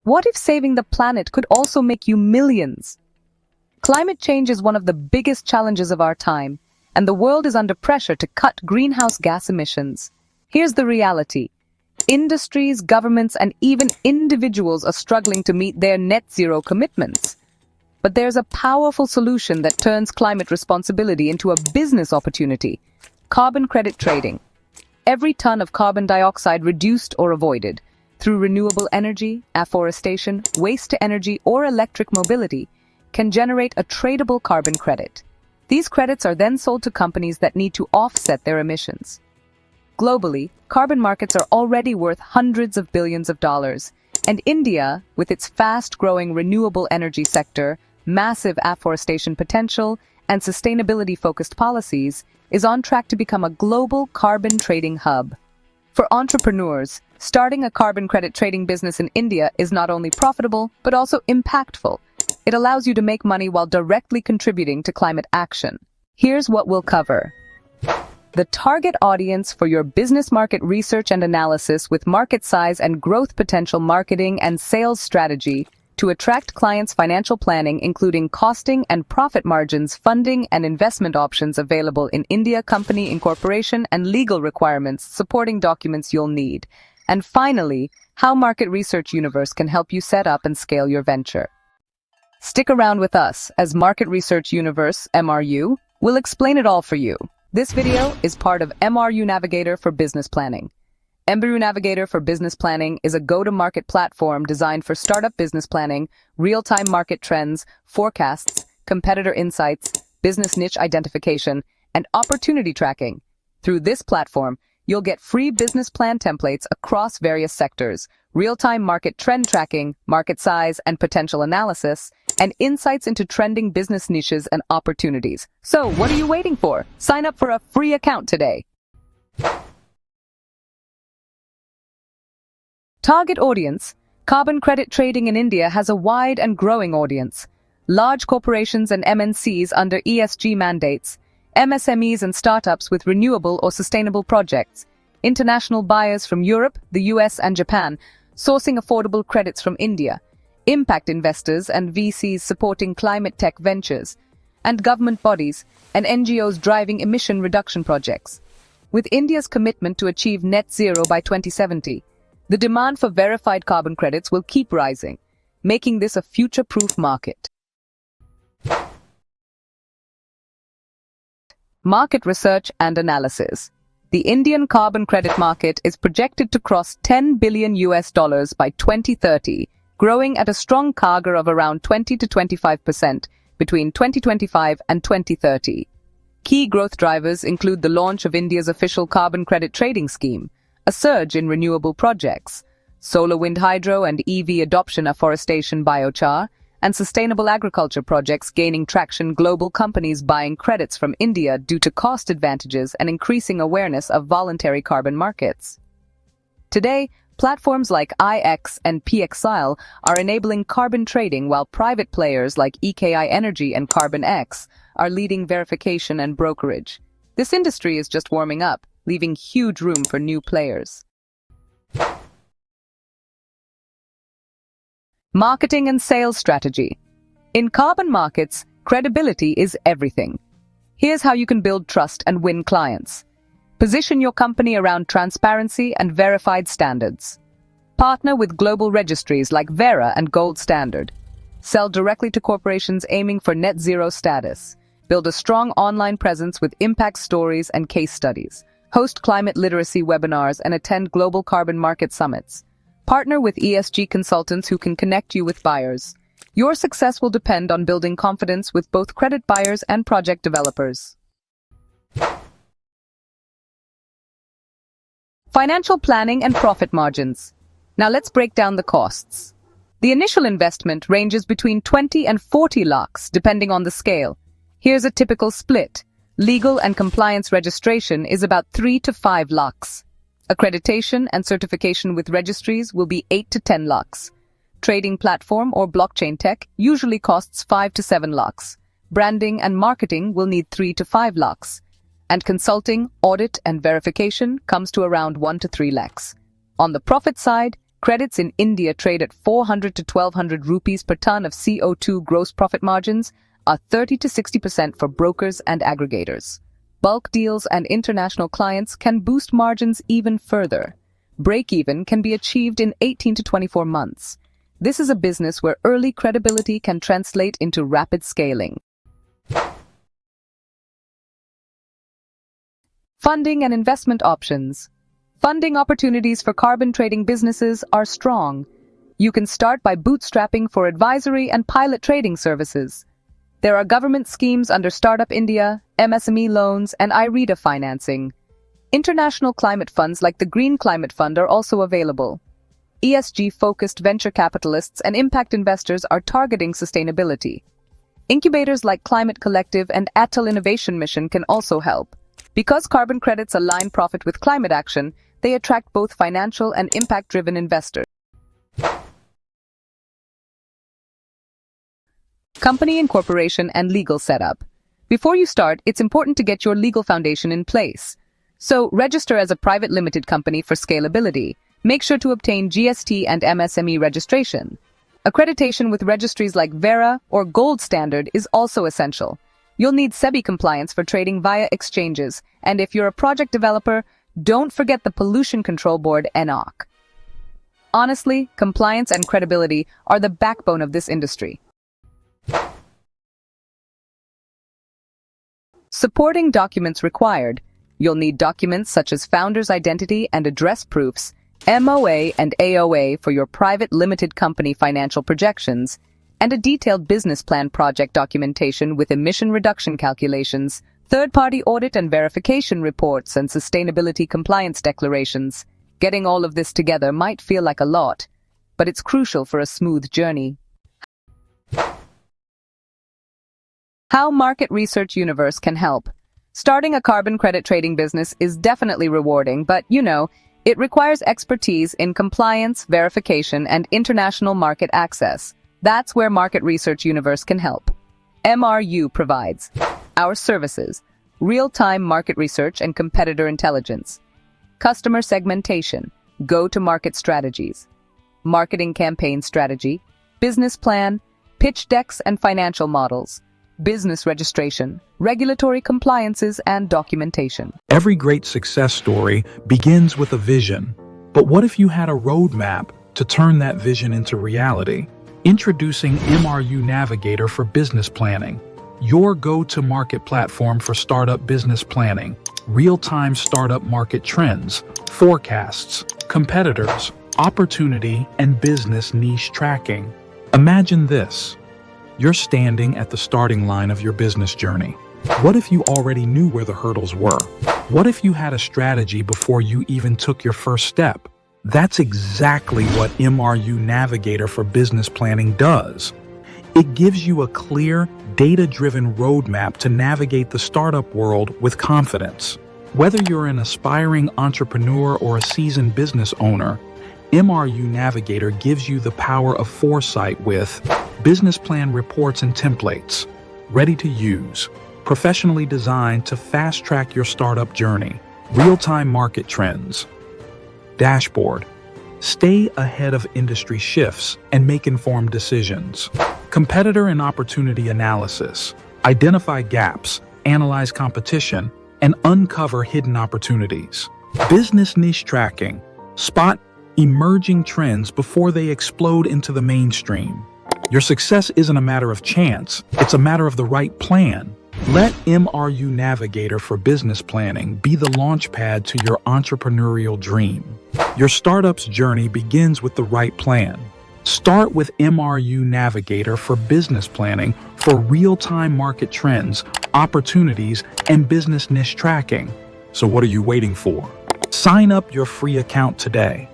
What if saving the planet could also make you millions? Climate change is one of the biggest challenges of our time, and the world is under pressure to cut greenhouse gas emissions. Here's the reality. Industries, governments, and even individuals are struggling to meet their net zero commitments. But there's a powerful solution that turns climate responsibility into a business opportunity: carbon credit trading. Every ton of carbon dioxide reduced or avoided through renewable energy, afforestation, waste-to-energy, or electric mobility can generate a tradable carbon credit. These credits are then sold to companies that need to offset their emissions. Globally, carbon markets are already worth hundreds of billions of dollars, and India, with its fast-growing renewable energy sector, massive afforestation potential, and sustainability-focused policies, is on track to become a global carbon trading hub. For entrepreneurs, starting a carbon credit trading business in India is not only profitable, but also impactful. It allows you to make money while directly contributing to climate action. Here's what we'll cover: the target audience for your business market research and analysis with market size and growth potential, marketing and sales strategy to attract clients, financial planning, including costing and profit margins, funding and investment options available in India, company, incorporation, and legal requirements, supporting documents you'll need. And finally, how Market Research Universe can help you set up and scale your venture. Stick around with us, as Market Research Universe, MRU, will explain it all for you. This video is part of MRU Navigator for Business Planning. MRU Navigator for Business Planning is a go-to-market platform designed for startup business planning, real-time market trends, forecasts, competitor insights, business niche identification, and opportunity tracking. Through this platform, you'll get free business plan templates across various sectors, real-time market trend tracking, market size and potential analysis, and insights into trending business niches and opportunities. So, what are you waiting for? Sign up for a free account today. Target audience: carbon credit trading in India has a wide and growing audience. Large corporations and MNCs under ESG mandates, MSMEs and startups with renewable or sustainable projects, international buyers from Europe, the US, and Japan, sourcing affordable credits from India, impact investors and VCs supporting climate tech ventures, and government bodies and NGOs driving emission reduction projects. With India's commitment to achieve net zero by 2070, the demand for verified carbon credits will keep rising, making this a future-proof market. Market research and analysis. The Indian carbon credit market is projected to cross $10 billion by 2030, growing at a strong CAGR of around 20 to 25% between 2025 and 2030. Key growth drivers include the launch of India's official carbon credit trading scheme, a surge in renewable projects, solar, wind, hydro, and EV adoption, afforestation, biochar, and sustainable agriculture projects gaining traction, global companies buying credits from India due to cost advantages and increasing awareness of voluntary carbon markets. Today, platforms like IX and PXIL are enabling carbon trading, while private players like EKI Energy and CarbonX are leading verification and brokerage. This industry is just warming up, leaving huge room for new players. Marketing and sales strategy. In carbon markets, credibility is everything. Here's how you can build trust and win clients. Position your company around transparency and verified standards. Partner with global registries like Verra and Gold Standard. Sell directly to corporations aiming for net zero status. Build a strong online presence with impact stories and case studies. Host climate literacy webinars and attend global carbon market summits. Partner with ESG consultants who can connect you with buyers. Your success will depend on building confidence with both credit buyers and project developers. Financial planning and profit margins. Now let's break down the costs. The initial investment ranges between 20 and 40 lakhs, depending on the scale. Here's a typical split. Legal and compliance registration is about 3 to 5 lakhs. Accreditation and certification with registries will be 8 to 10 lakhs. Trading platform or blockchain tech usually costs 5 to 7 lakhs. Branding and marketing will need 3 to 5 lakhs. And consulting, audit, and verification comes to around 1 to 3 lakhs. On the profit side, Credits in India trade at 400 to 1200 rupees per ton of CO2 gross profit margins, are 30 to 60% for brokers and aggregators. Bulk deals and international clients can boost margins even further. Break-even can be achieved in 18 to 24 months. This is a business where early credibility can translate into rapid scaling. Funding and investment options. Funding opportunities for carbon trading businesses are strong. You can start by bootstrapping for advisory and pilot trading services. There are government schemes under Startup India, MSME loans, and IREDA financing. International climate funds like the Green Climate Fund are also available. ESG-focused venture capitalists and impact investors are targeting sustainability. Incubators like Climate Collective and Atoll Innovation Mission can also help. Because carbon credits align profit with climate action, they attract both financial and impact-driven investors. Company incorporation and legal setup. Before you start, it's important to get your legal foundation in place. So, register as a private limited company for scalability. Make sure to obtain GST and MSME registration. Accreditation with registries like Vera or Gold Standard is also essential. You'll need SEBI compliance for trading via exchanges, and if you're a project developer, don't forget the Pollution Control Board (NOC). Honestly, compliance and credibility are the backbone of this industry. Supporting documents required. You'll need documents such as founder's identity and address proofs, MOA and AOA for your private limited company financial projections, and a detailed business plan project documentation with emission reduction calculations, third-party audit and verification reports, and sustainability compliance declarations. Getting all of this together might feel like a lot, but it's crucial for a smooth journey. How Market Research Universe can help. Starting a carbon credit trading business is definitely rewarding, but, it requires expertise in compliance, verification, and international market access. That's where Market Research Universe can help. MRU provides our services: real-time market research and competitor intelligence, customer segmentation, go-to-market strategies, marketing campaign strategy, business plan, pitch decks and financial models, business registration, regulatory compliances, and documentation. Every great success story begins with a vision. But what if you had a roadmap to turn that vision into reality? Introducing MRU Navigator for Business Planning, your go-to-market platform for startup business planning, real-time startup market trends, forecasts, competitors, opportunity, and business niche tracking. Imagine this. You're standing at the starting line of your business journey. What if you already knew where the hurdles were? What if you had a strategy before you even took your first step? That's exactly what MRU Navigator for Business Planning does. It gives you a clear, data-driven roadmap to navigate the startup world with confidence. Whether you're an aspiring entrepreneur or a seasoned business owner, MRU Navigator gives you the power of foresight with business plan reports and templates, ready to use, professionally designed to fast-track your startup journey, real-time market trends, dashboard, stay ahead of industry shifts and make informed decisions, competitor and opportunity analysis, identify gaps, analyze competition, and uncover hidden opportunities, business niche tracking, spot emerging trends before they explode into the mainstream. Your success isn't a matter of chance, it's a matter of the right plan. Let MRU Navigator for Business Planning be the launchpad to your entrepreneurial dream. Your startup's journey begins with the right plan. Start with MRU Navigator for Business Planning for real-time market trends, opportunities, and business niche tracking. So what are you waiting for? Sign up your free account today.